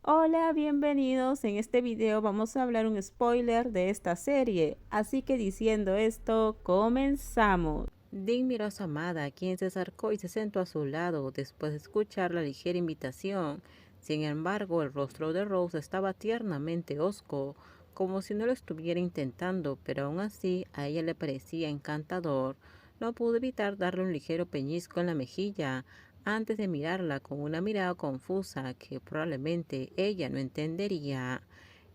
Hola, bienvenidos. En este video vamos a hablar un spoiler de esta serie. Así que diciendo esto, comenzamos. Dean miró a su amada, quien se acercó y se sentó a su lado después de escuchar la ligera invitación. Sin embargo, el rostro de Rose estaba tiernamente hosco, como si no lo estuviera intentando, pero aún así a ella le parecía encantador. No pudo evitar darle un ligero peñisco en la mejilla antes de mirarla con una mirada confusa que probablemente ella no entendería.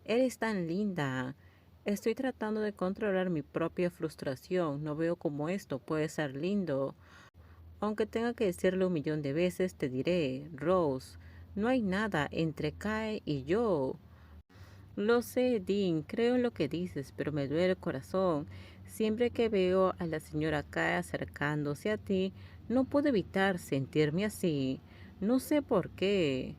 Eres tan linda. Estoy tratando de controlar mi propia frustración. No veo cómo esto puede ser lindo. Aunque tenga que decirlo 1 millón de veces, te diré, Rose, no hay nada entre Kae y yo. Lo sé, Dean, creo en lo que dices, pero me duele el corazón. Siempre que veo a la señora Kae acercándose a ti, no puedo evitar sentirme así. No sé por qué.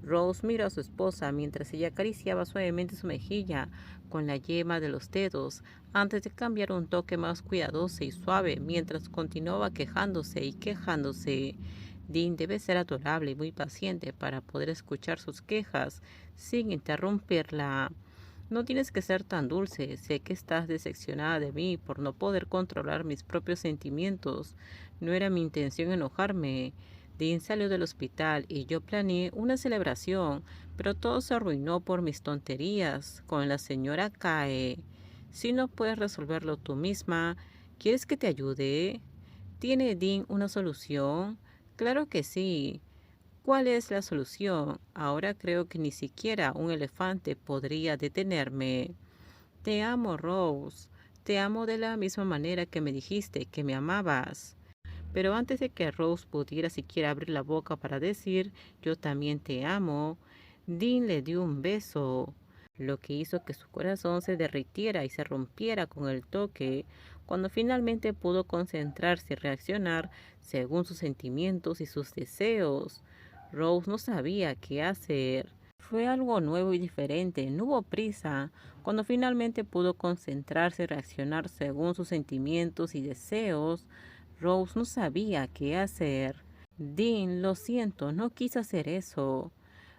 Rose miró a su esposa mientras ella acariciaba suavemente su mejilla con la yema de los dedos, antes de cambiar un toque más cuidadoso y suave mientras continuaba quejándose y quejándose. Dean debe ser adorable y muy paciente para poder escuchar sus quejas sin interrumpirla. No tienes que ser tan dulce. Sé que estás decepcionada de mí por no poder controlar mis propios sentimientos. No era mi intención enojarme. Dean salió del hospital y yo planeé una celebración, pero todo se arruinó por mis tonterías con la señora Kae. Si no puedes resolverlo tú misma, ¿quieres que te ayude? ¿Tiene Dean una solución? Claro que sí. ¿Cuál es la solución? Ahora creo que ni siquiera un elefante podría detenerme. Te amo, Rose. Te amo de la misma manera que me dijiste que me amabas. Pero antes de que Rose pudiera siquiera abrir la boca para decir yo también te amo, Dean le dio un beso, lo que hizo que su corazón se derritiera y se rompiera con el toque. Cuando finalmente pudo concentrarse y reaccionar según sus sentimientos y sus deseos, Rose no sabía qué hacer. Fue algo nuevo y diferente, no hubo prisa. Cuando finalmente pudo concentrarse y reaccionar según sus sentimientos y deseos, Rose no sabía qué hacer. Dean, lo siento, no quise hacer eso.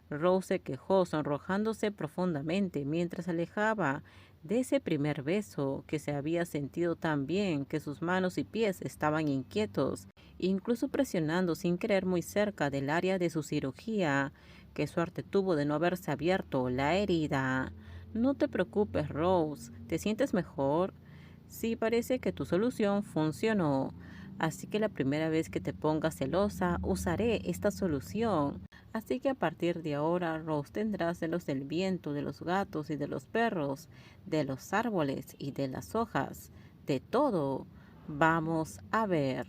Rose se quejó, sonrojándose profundamente mientras se alejaba de ese primer beso que se había sentido tan bien que sus manos y pies estaban inquietos, incluso presionando sin querer muy cerca del área de su cirugía. Qué suerte tuvo de no haberse abierto la herida. No te preocupes, Rose. ¿Te sientes mejor? Sí, parece que tu solución funcionó. Así que la primera vez que te pongas celosa, usaré esta solución. Así que a partir de ahora, Rose, tendrás celos del viento, de los gatos y de los perros, de los árboles y de las hojas, de todo. Vamos a ver.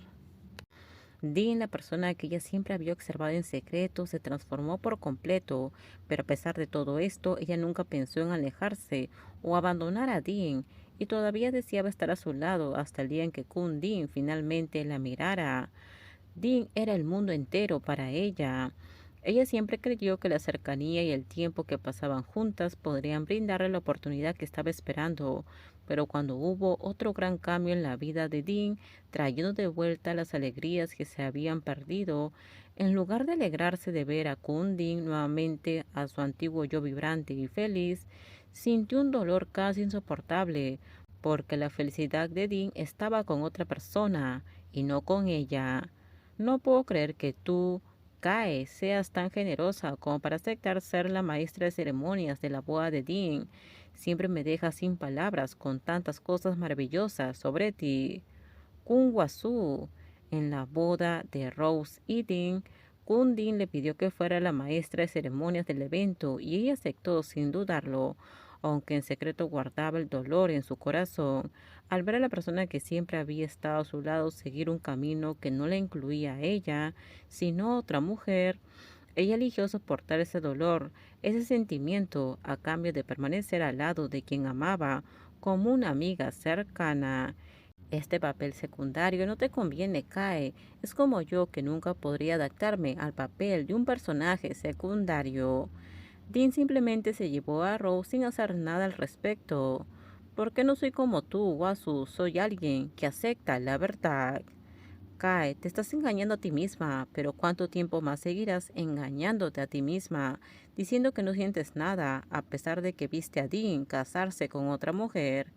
Dean, la persona que ella siempre había observado en secreto, se transformó por completo, pero a pesar de todo esto, ella nunca pensó en alejarse o abandonar a Dean, y todavía deseaba estar a su lado hasta el día en que Kun Dean finalmente la mirara. Dean era el mundo entero para ella. Ella siempre creyó que la cercanía y el tiempo que pasaban juntas podrían brindarle la oportunidad que estaba esperando, pero cuando hubo otro gran cambio en la vida de Dean, trayendo de vuelta las alegrías que se habían perdido, en lugar de alegrarse de ver a Kun Dean nuevamente a su antiguo yo vibrante y feliz, sintió un dolor casi insoportable, porque la felicidad de Dean estaba con otra persona y no con ella. No puedo creer que tú, Kae, seas tan generosa como para aceptar ser la maestra de ceremonias de la boda de Dean. Siempre me dejas sin palabras con tantas cosas maravillosas sobre ti. Kun Wasu. En la boda de Rose y Dean, Kun Dean le pidió que fuera la maestra de ceremonias del evento y ella aceptó sin dudarlo, aunque en secreto guardaba el dolor en su corazón al ver a la persona que siempre había estado a su lado seguir un camino que no le incluía a ella, sino a otra mujer. Ella eligió soportar ese dolor, ese sentimiento, a cambio de permanecer al lado de quien amaba, como una amiga cercana. Este papel secundario no te conviene, Kae. Es como yo que nunca podría adaptarme al papel de un personaje secundario. Dean simplemente se llevó a Rose sin hacer nada al respecto. ¿Por qué no soy como tú, Wasu? Soy alguien que acepta la verdad. Kai, te estás engañando a ti misma, pero ¿cuánto tiempo más seguirás engañándote a ti misma, diciendo que no sientes nada, a pesar de que viste a Dean casarse con otra mujer,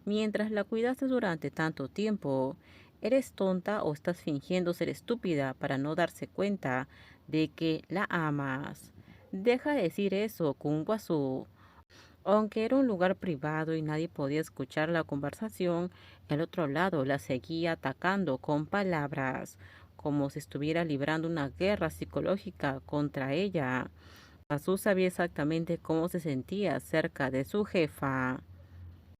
mientras la cuidaste durante tanto tiempo? ¿Eres tonta o estás fingiendo ser estúpida para no darse cuenta de que la amas? Deja de decir eso, Kung Wasu. Aunque era un lugar privado y nadie podía escuchar la conversación, el otro lado la seguía atacando con palabras, como si estuviera librando una guerra psicológica contra ella. Azul sabía exactamente cómo se sentía cerca de su jefa.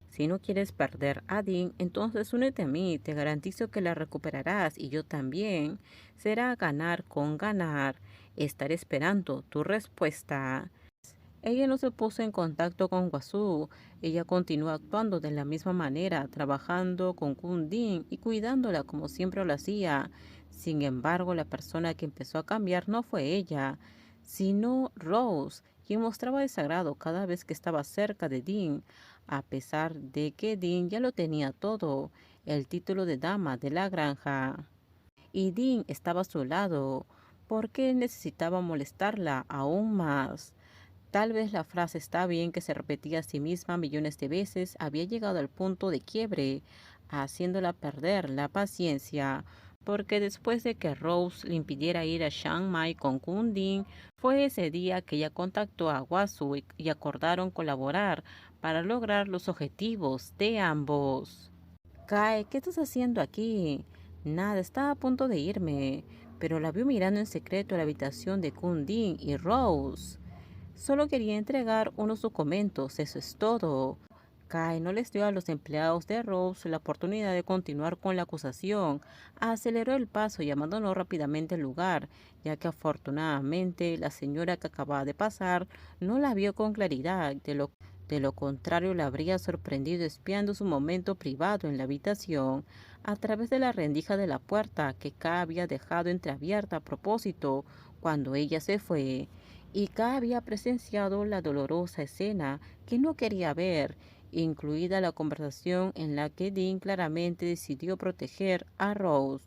Si no quieres perder a Dean, entonces únete a mí, te garantizo que la recuperarás y yo también. Será ganar con ganar. Estaré esperando tu respuesta. Ella no se puso en contacto con Wasu. Ella continuó actuando de la misma manera, trabajando con Kundin y cuidándola como siempre lo hacía. Sin embargo, la persona que empezó a cambiar no fue ella, sino Rose, quien mostraba desagrado cada vez que estaba cerca de Dean, a pesar de que Dean ya lo tenía todo, el título de dama de la granja. Y Dean estaba a su lado. ¿Por qué necesitaba molestarla aún más? Tal vez la frase "está bien" que se repetía a sí misma millones de veces había llegado al punto de quiebre, haciéndola perder la paciencia, porque después de que Rose le impidiera ir a Chiang Mai con Kundin, fue ese día que ella contactó a Wasu y acordaron colaborar para lograr los objetivos de ambos. Kai, ¿qué estás haciendo aquí? Nada, estaba a punto de irme, pero la vio mirando en secreto a la habitación de Kundin y Rose. Solo quería entregar unos documentos, eso es todo. Kai no les dio a los empleados de Rose la oportunidad de continuar con la acusación. Aceleró el paso y abandonó rápidamente el lugar, ya que afortunadamente la señora que acababa de pasar no la vio con claridad. De lo contrario, la habría sorprendido espiando su momento privado en la habitación a través de la rendija de la puerta que Kai había dejado entreabierta a propósito cuando ella se fue. Y Kai había presenciado la dolorosa escena que no quería ver, incluida la conversación en la que Dean claramente decidió proteger a Rose.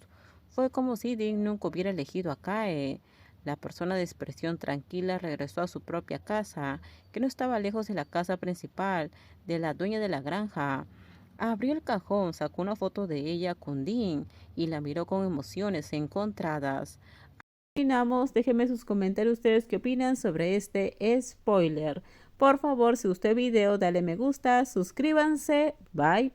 Fue como si Dean nunca hubiera elegido a Kai. La persona de expresión tranquila regresó a su propia casa, que no estaba lejos de la casa principal de la dueña de la granja. Abrió el cajón, sacó una foto de ella con Dean y la miró con emociones encontradas. Terminamos, déjenme sus comentarios ustedes qué opinan sobre este spoiler. Por favor, si gustó el video, dale me gusta, suscríbanse, bye.